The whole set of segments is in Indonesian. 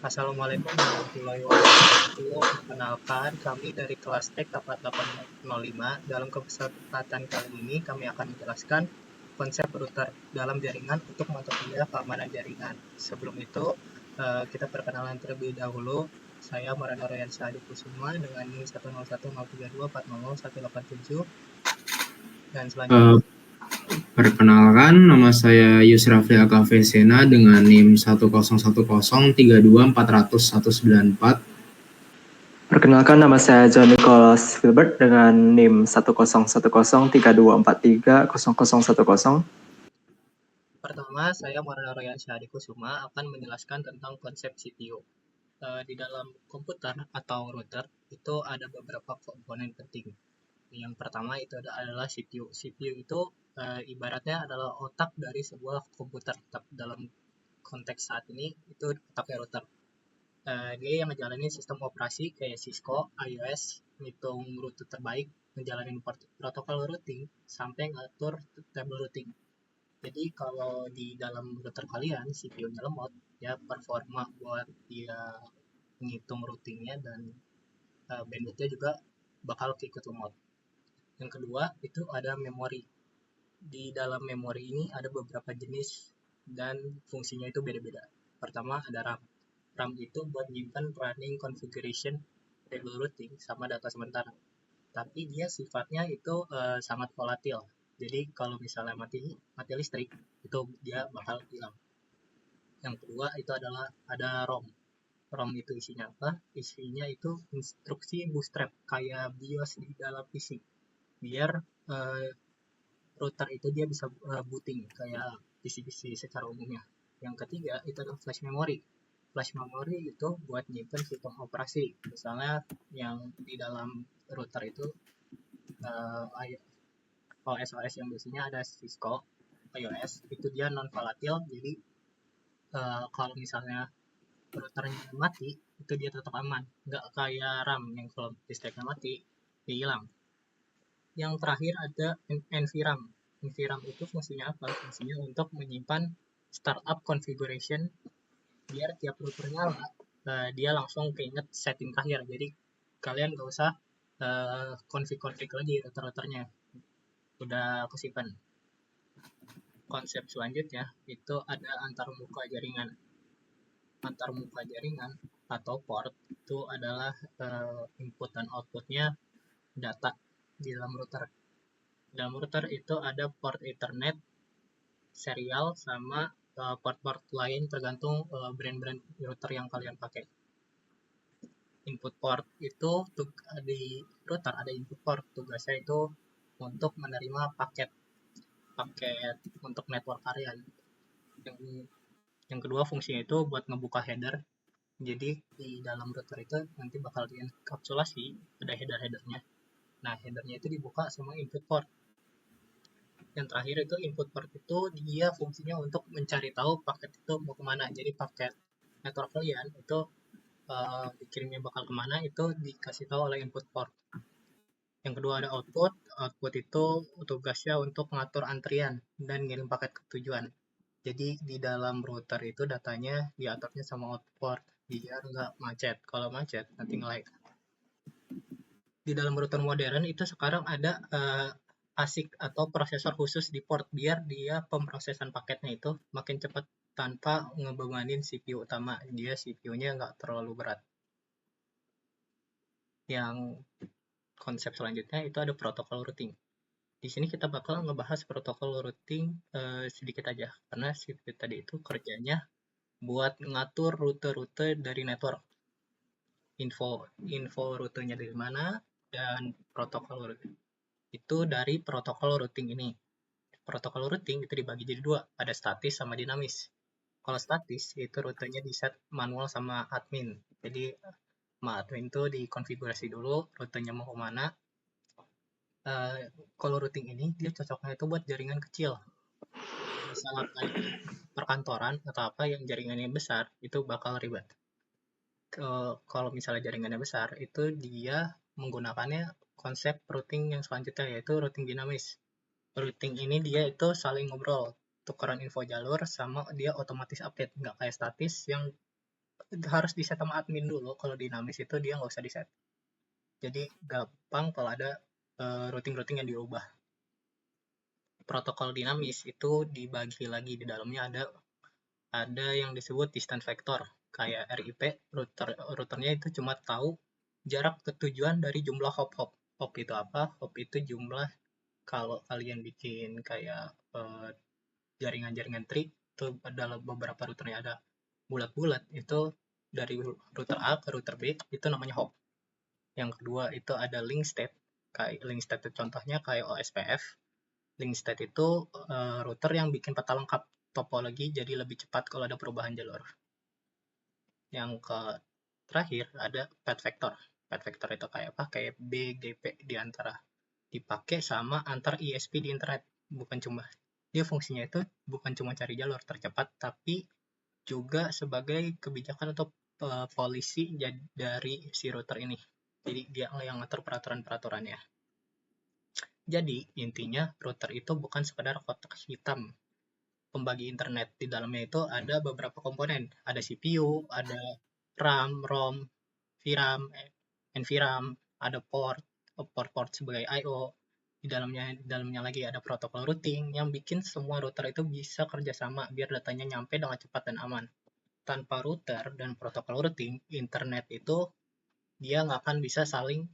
Assalamualaikum warahmatullahi wabarakatuh. Perkenalkan, kami dari kelas Tek 4805. Dalam kesempatan kali ini, kami akan menjelaskan konsep router dalam jaringan untuk mempermudah keamanan jaringan. Sebelum itu, kita perkenalan terlebih dahulu. Saya Maulana Royansyah Adi Kusuma dengan NIM 1010324000187. Dan selanjutnya, Perkenalkan, nama saya Yusrafli Akavesena dengan NIM 1010324000194. Perkenalkan, nama saya John Nicholas Filbert dengan NIM 1010324300010. pertama, saya Maulana Royansyah Adi Kusuma akan menjelaskan tentang konsep CPU. Di dalam komputer atau router itu ada beberapa komponen penting. Yang pertama itu adalah CPU. CPU itu ibaratnya adalah otak dari sebuah komputer. Dalam konteks saat ini itu otaknya router. Dia yang ngejalanin sistem operasi kayak Cisco, iOS, ngitung rute terbaik, ngejalanin protokol routing, sampai ngatur table routing. Jadi kalau di dalam router kalian CPU-nya lemot, ya performa buat dia menghitung routingnya dan bandwidth-nya juga bakal ikut lemot. Yang kedua itu ada memori. Di dalam memori ini ada beberapa jenis dan fungsinya itu beda-beda. Pertama ada RAM. RAM itu buat nyimpan running configuration, table routing, sama data sementara. Tapi dia sifatnya itu sangat volatil. Jadi kalau misalnya mati listrik, itu dia bakal hilang. Yang kedua itu adalah ada ROM. ROM itu isinya apa? Isinya itu instruksi bootstrap kayak BIOS di dalam PC. Biar router itu dia bisa booting kayak PC-PC secara umumnya. Yang ketiga itu adalah flash memory. Flash memory itu buat nyimpen sistem operasi. Misalnya yang di dalam router itu OS yang biasanya ada Cisco, iOS itu dia non volatil. Jadi kalau misalnya routernya mati itu dia tetap aman. Nggak kayak RAM yang kalau listriknya mati dia hilang. Yang terakhir ada NVRAM. NVRAM itu fungsinya apa? Fungsinya untuk menyimpan startup configuration biar tiap router nyala dia langsung keinget setting terakhir. Jadi kalian nggak usah config lagi router-routernya. Udah kesimpan. Konsep selanjutnya itu ada antarmuka jaringan. Antarmuka jaringan atau port itu adalah input dan outputnya data di dalam router. Dalam router itu ada port Ethernet, serial, sama port-port lain tergantung brand-brand router yang kalian pakai. Input port itu di router ada input port, tugasnya itu untuk menerima paket untuk network kalian. Yang kedua fungsinya itu buat ngebuka header. Jadi di dalam router itu nanti bakal dienkapsulasi ada header-headernya. Nah, headernya itu dibuka sama input port. Yang terakhir itu input port itu dia fungsinya untuk mencari tahu paket itu mau kemana. Jadi paket network kalian itu dikirimnya bakal kemana itu dikasih tahu oleh input port. Yang kedua ada output. Output itu tugasnya untuk mengatur antrian dan ngirim paket ke tujuan. Jadi di dalam router itu datanya diaturnya sama output biar nggak macet. Kalau macet nanti nge-lag. Di dalam router modern itu sekarang ada ASIC atau prosesor khusus di port biar dia pemrosesan paketnya itu makin cepat tanpa ngebebanin CPU utama. Dia CPU-nya nggak terlalu berat. Yang konsep selanjutnya itu ada protokol routing. Di sini kita bakal ngebahas protokol routing sedikit aja karena CPU tadi itu kerjanya buat ngatur rute-rute dari network. Info rutenya dari mana dan protokol routing. Itu dari protokol routing ini. Protokol routing itu dibagi jadi dua, ada statis sama dinamis. Kalau statis itu rutenya di set manual sama admin. Jadi admin itu dikonfigurasi dulu rutenya mau kemana. Kalau routing ini dia cocoknya itu buat jaringan kecil. Misalnya kayak perkantoran atau apa yang jaringannya besar itu bakal ribet. Kalau misalnya jaringannya besar itu dia menggunakannya konsep routing yang selanjutnya yaitu routing dinamis. Routing ini dia itu saling ngobrol, tukeran info jalur sama dia otomatis update, nggak kayak statis yang harus di set sama admin dulu. Kalau dinamis itu dia nggak usah di set. Jadi gampang kalau ada routing-routing yang diubah. Protokol dinamis itu dibagi lagi, di dalamnya ada yang disebut distance vector. Kayak RIP, routernya itu cuma tahu jarak ke tujuan dari jumlah hop-hop. Hop itu apa? Hop itu jumlah, kalau kalian bikin kayak jaringan-jaringan tree, itu adalah beberapa routernya ada bulat-bulat, itu dari router A ke router B, itu namanya hop. Yang kedua itu ada link state. Kayak link state itu contohnya kayak OSPF. Link state itu router yang bikin peta lengkap topologi jadi lebih cepat kalau ada perubahan jalur. Yang terakhir ada path vector. Path vector itu kayak apa? Kayak BGP di antara dipakai sama antar ISP di internet. Bukan cuma dia fungsinya itu bukan cuma cari jalur tercepat, tapi juga sebagai kebijakan atau polisi dari si router ini. Jadi dia yang ngatur peraturan-peraturannya. Jadi intinya router itu bukan sekedar kotak hitam pembagi internet. Di dalamnya itu ada beberapa komponen. Ada CPU, ada RAM, ROM, VRAM, NVRAM, ada port sebagai I/O. Di dalamnya lagi ada protokol routing yang bikin semua router itu bisa kerjasama biar datanya nyampe dengan cepat dan aman. Tanpa router dan protokol routing, internet itu dia nggak akan bisa saling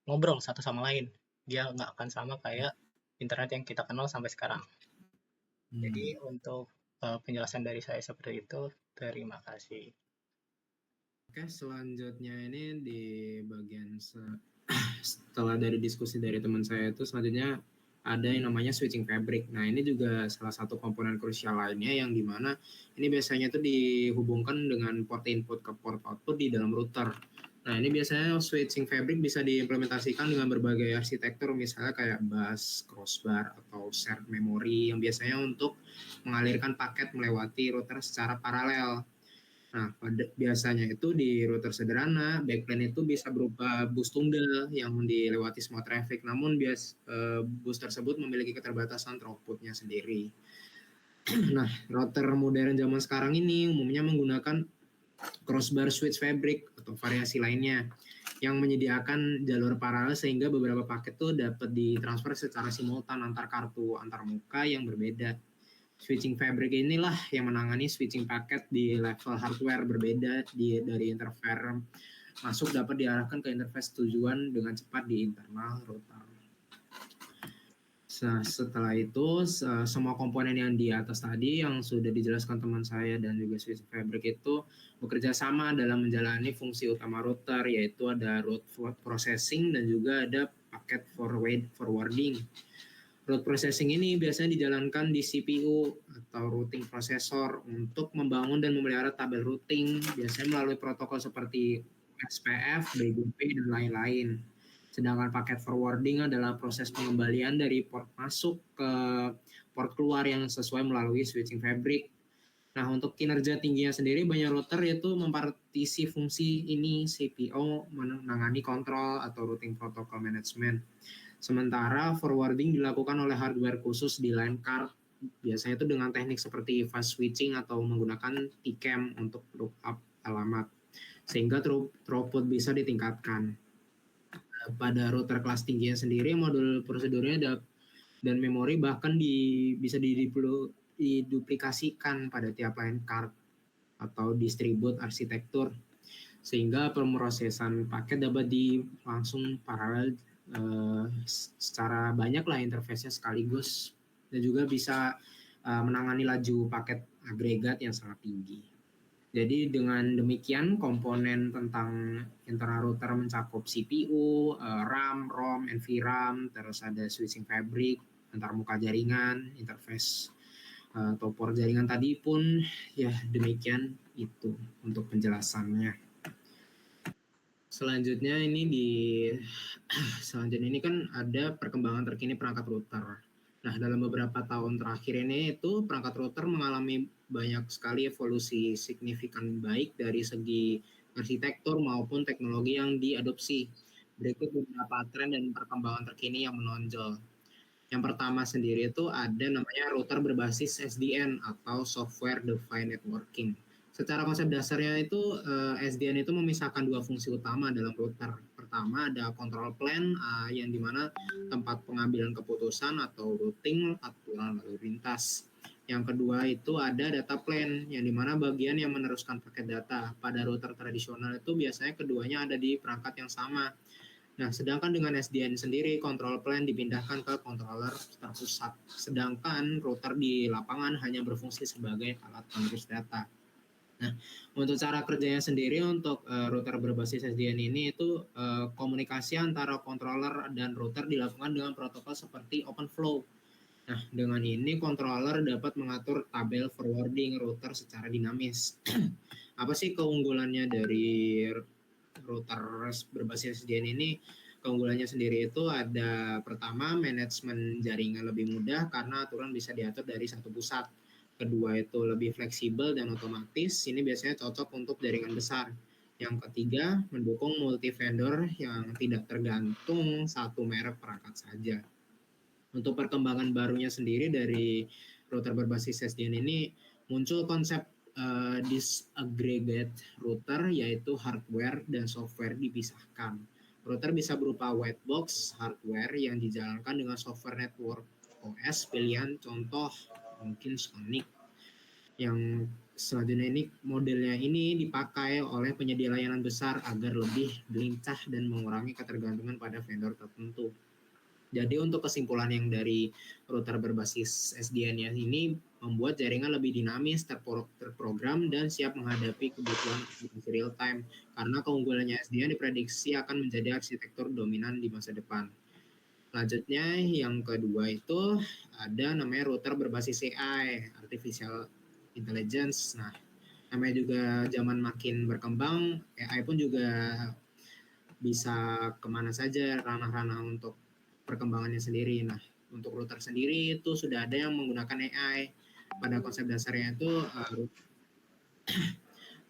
ngobrol satu sama lain. Dia nggak akan sama kayak internet yang kita kenal sampai sekarang. Jadi untuk penjelasan dari saya seperti itu. Terima kasih. Oke, selanjutnya ini di bagian setelah dari diskusi dari teman saya itu selanjutnya ada yang namanya switching fabric. Nah, ini juga salah satu komponen krusial lainnya yang dimana ini biasanya itu dihubungkan dengan port input ke port output di dalam router. Nah, ini biasanya switching fabric bisa diimplementasikan dengan berbagai arsitektur, misalnya kayak bus, crossbar, atau shared memory yang biasanya untuk mengalirkan paket melewati router secara paralel. Nah, biasanya itu di router sederhana, backplane itu bisa berupa bus tunggal yang dilewati semua traffic. Namun bus tersebut memiliki keterbatasan throughput-nya sendiri. Nah, router modern zaman sekarang ini umumnya menggunakan crossbar switch fabric atau variasi lainnya yang menyediakan jalur paralel sehingga beberapa paket tuh dapat ditransfer secara simultan antar kartu antar muka yang berbeda. Switching fabric inilah yang menangani switching paket di level hardware berbeda dari interface masuk dapat diarahkan ke interface tujuan dengan cepat di internal router. Nah, setelah itu semua komponen yang di atas tadi yang sudah dijelaskan teman saya dan juga switching fabric itu bekerja sama dalam menjalani fungsi utama router, yaitu ada route processing dan juga ada packet forwarding. Route processing ini biasanya dijalankan di CPU atau routing processor untuk membangun dan memelihara tabel routing, biasanya melalui protokol seperti SPF, BGP, dan lain-lain. Sedangkan paket forwarding adalah proses pengembalian dari port masuk ke port keluar yang sesuai melalui switching fabric. Nah, untuk kinerja tingginya sendiri, banyak router yaitu mempartisi fungsi ini. CPO menangani kontrol atau routing protocol management. Sementara forwarding dilakukan oleh hardware khusus di line card, biasanya itu dengan teknik seperti fast switching atau menggunakan TCAM untuk lookup alamat, sehingga throughput bisa ditingkatkan. Pada router kelas tingginya sendiri, modul prosedurnya dan memori bahkan bisa diduplikasikan pada tiap line card atau distribute arsitektur, sehingga pemrosesan paket dapat langsung paralel secara banyak lah interface-nya sekaligus, dan juga bisa menangani laju paket agregat yang sangat tinggi. Jadi dengan demikian komponen tentang internal router mencakup CPU, RAM, ROM, NVRAM, terus ada switching fabric, antar muka jaringan, interface atau port jaringan tadi pun. Ya, demikian itu untuk penjelasannya. Selanjutnya ini kan ada perkembangan terkini perangkat router. Nah, dalam beberapa tahun terakhir ini itu perangkat router mengalami banyak sekali evolusi signifikan baik dari segi arsitektur maupun teknologi yang diadopsi. Berikut beberapa tren dan perkembangan terkini yang menonjol. Yang pertama sendiri itu ada namanya router berbasis SDN atau Software Defined Networking. Secara konsep dasarnya itu SDN itu memisahkan dua fungsi utama dalam router. Pertama ada control plane yang dimana tempat pengambilan keputusan atau routing aturan lalu lintas. Yang kedua itu ada data plane yang dimana bagian yang meneruskan paket data. Pada router tradisional itu biasanya keduanya ada di perangkat yang sama. Nah, sedangkan dengan SDN sendiri, control plane dipindahkan ke controller terpusat. Sedangkan router di lapangan hanya berfungsi sebagai alat penerus data. Nah, untuk cara kerjanya sendiri untuk router berbasis SDN ini itu komunikasi antara controller dan router dilakukan dengan protokol seperti OpenFlow. Nah, dengan ini controller dapat mengatur tabel forwarding router secara dinamis. Apa sih keunggulannya dari router berbasis SDN ini? Keunggulannya sendiri itu ada pertama manajemen jaringan lebih mudah karena aturan bisa diatur dari satu pusat. Kedua itu lebih fleksibel dan otomatis. Ini biasanya cocok untuk jaringan besar. Yang ketiga, mendukung multi vendor yang tidak tergantung satu merek perangkat saja. Untuk perkembangan barunya sendiri dari router berbasis SDN ini muncul konsep disaggregate router, yaitu hardware dan software dipisahkan. Router bisa berupa white box hardware yang dijalankan dengan software network OS pilihan, contoh mungkin Sonic. Yang selanjutnya ini modelnya ini dipakai oleh penyedia layanan besar agar lebih lincah dan mengurangi ketergantungan pada vendor tertentu. Jadi untuk kesimpulan yang dari router berbasis SDN ini membuat jaringan lebih dinamis, terprogram, dan siap menghadapi kebutuhan aplikasi real time. Karena keunggulannya SDN diprediksi akan menjadi arsitektur dominan di masa depan. Selanjutnya yang kedua itu ada namanya router berbasis AI, Artificial Intelligence. Nah, namanya juga zaman makin berkembang, AI pun juga bisa kemana saja ranah-ranah untuk perkembangannya sendiri. Nah, untuk router sendiri itu sudah ada yang menggunakan AI. Pada konsep dasarnya itu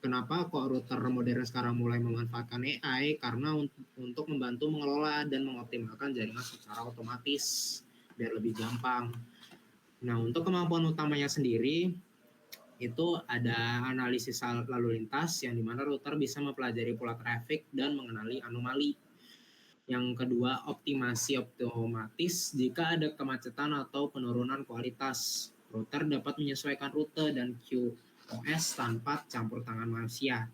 kenapa kok router modern sekarang mulai memanfaatkan AI? Karena untuk membantu mengelola dan mengoptimalkan jaringan secara otomatis biar lebih gampang. Nah, untuk kemampuan utamanya sendiri itu ada analisis lalu lintas yang dimana router bisa mempelajari pola traffic dan mengenali anomali. Yang kedua, optimasi otomatis jika ada kemacetan atau penurunan kualitas. Router dapat menyesuaikan rute dan QoS tanpa campur tangan manusia.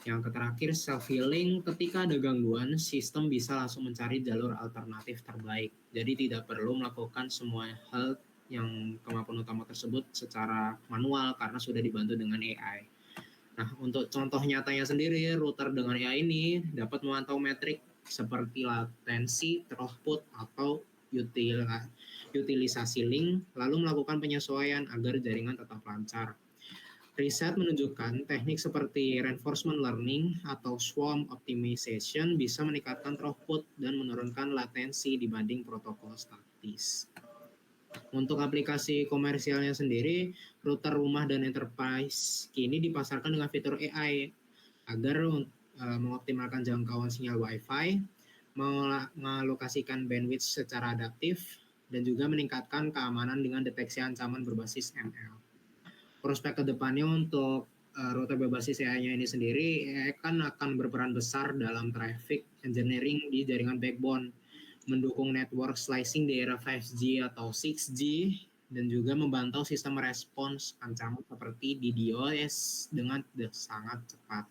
Yang terakhir, self-healing. Ketika ada gangguan, sistem bisa langsung mencari jalur alternatif terbaik. Jadi tidak perlu melakukan semua hal yang kemampuan utama tersebut secara manual karena sudah dibantu dengan AI. Nah, untuk contoh nyatanya sendiri, router dengan AI ini dapat memantau metrik seperti latensi, throughput, atau utilisasi link, lalu melakukan penyesuaian agar jaringan tetap lancar. Riset menunjukkan teknik seperti reinforcement learning atau swarm optimization bisa meningkatkan throughput dan menurunkan latensi dibanding protokol statis. Untuk aplikasi komersialnya sendiri, router rumah dan enterprise kini dipasarkan dengan fitur AI agar mengoptimalkan jangkauan sinyal Wi-Fi, mengalokasikan bandwidth secara adaptif, dan juga meningkatkan keamanan dengan deteksi ancaman berbasis ML. Prospek kedepannya untuk router berbasis AI-nya ini sendiri akan berperan besar dalam traffic engineering di jaringan backbone, mendukung network slicing di era 5G atau 6G, dan juga membantu sistem respons ancaman seperti DDoS dengan sangat cepat.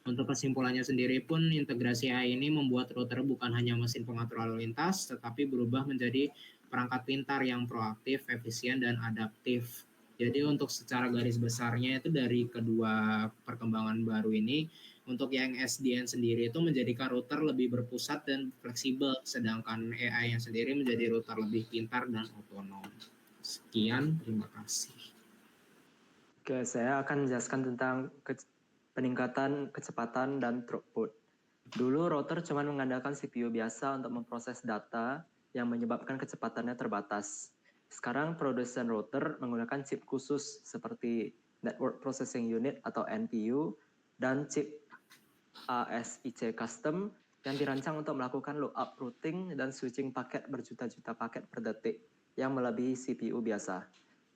Untuk kesimpulannya sendiri pun, integrasi AI ini membuat router bukan hanya mesin pengatur lalu lintas, tetapi berubah menjadi perangkat pintar yang proaktif, efisien, dan adaptif. Jadi untuk secara garis besarnya itu dari kedua perkembangan baru ini, untuk yang SDN sendiri itu menjadikan router lebih berpusat dan fleksibel, sedangkan AI yang sendiri menjadi router lebih pintar dan otonom. Sekian, terima kasih. Oke, saya akan menjelaskan tentang peningkatan kecepatan dan throughput. Dulu router cuma mengandalkan CPU biasa untuk memproses data yang menyebabkan kecepatannya terbatas. Sekarang produsen router menggunakan chip khusus seperti Network Processing Unit atau NPU dan chip ASIC custom yang dirancang untuk melakukan lookup routing dan switching paket berjuta-juta paket per detik yang melebihi CPU biasa.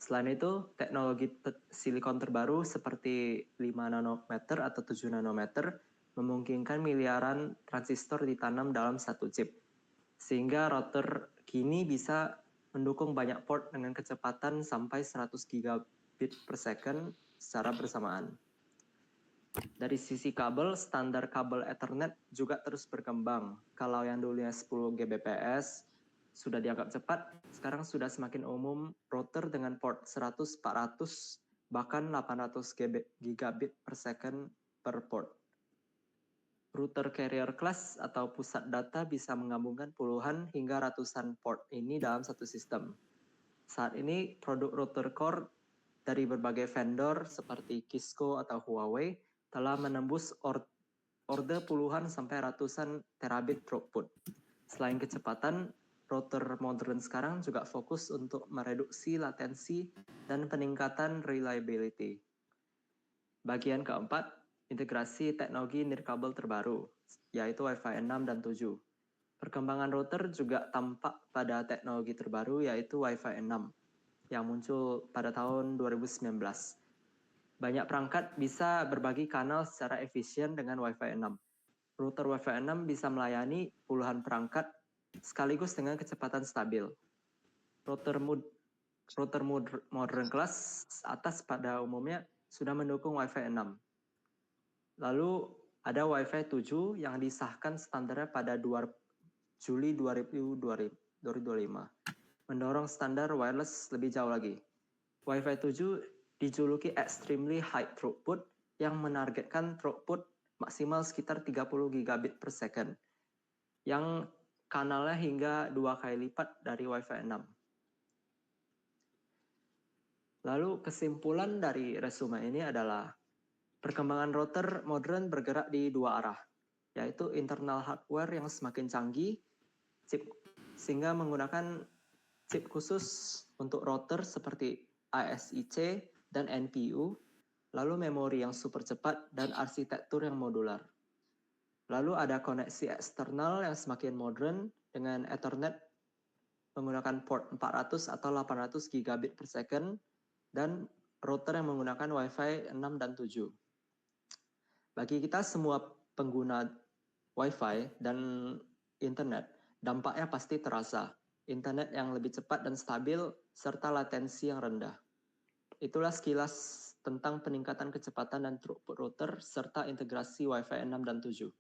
Selain itu, teknologi silikon terbaru seperti 5 nanometer atau 7 nanometer memungkinkan miliaran transistor ditanam dalam satu chip. Sehingga router kini bisa mendukung banyak port dengan kecepatan sampai 100 gigabit per second secara bersamaan. Dari sisi kabel, standar kabel Ethernet juga terus berkembang. Kalau yang dulunya 10 Gbps sudah dianggap cepat, sekarang sudah semakin umum router dengan port 100, 400, bahkan 800 gigabit per second per port. Router carrier class atau pusat data bisa menggabungkan puluhan hingga ratusan port ini dalam satu sistem. Saat ini produk router core dari berbagai vendor seperti Cisco atau Huawei telah menembus order puluhan sampai ratusan terabit throughput. Selain kecepatan, router modern sekarang juga fokus untuk mereduksi latensi dan peningkatan reliability. Bagian keempat, integrasi teknologi nirkabel terbaru, yaitu Wi-Fi 6 dan 7. Perkembangan router juga tampak pada teknologi terbaru, yaitu Wi-Fi 6, yang muncul pada tahun 2019. Banyak perangkat bisa berbagi kanal secara efisien dengan Wi-Fi 6. Router Wi-Fi 6 bisa melayani puluhan perangkat sekaligus dengan kecepatan stabil. Router modern kelas atas pada umumnya sudah mendukung Wi-Fi 6. Lalu ada Wi-Fi 7 yang disahkan standarnya pada Juli 2025, mendorong standar wireless lebih jauh lagi. Wi-Fi 7 dijuluki extremely high throughput yang menargetkan throughput maksimal sekitar 30 gigabit per second, yang kanalnya hingga 2 kali lipat dari Wi-Fi 6. Lalu kesimpulan dari resume ini adalah perkembangan router modern bergerak di dua arah, yaitu internal hardware yang semakin canggih, sehingga menggunakan chip khusus untuk router seperti ASIC dan NPU, lalu memori yang super cepat dan arsitektur yang modular. Lalu ada koneksi eksternal yang semakin modern dengan Ethernet menggunakan port 400 atau 800 gigabit per second dan router yang menggunakan Wi-Fi 6 dan 7. Bagi kita semua pengguna Wi-Fi dan internet, dampaknya pasti terasa. Internet yang lebih cepat dan stabil, serta latensi yang rendah. Itulah sekilas tentang peningkatan kecepatan dan throughput router, serta integrasi Wi-Fi 6 dan 7.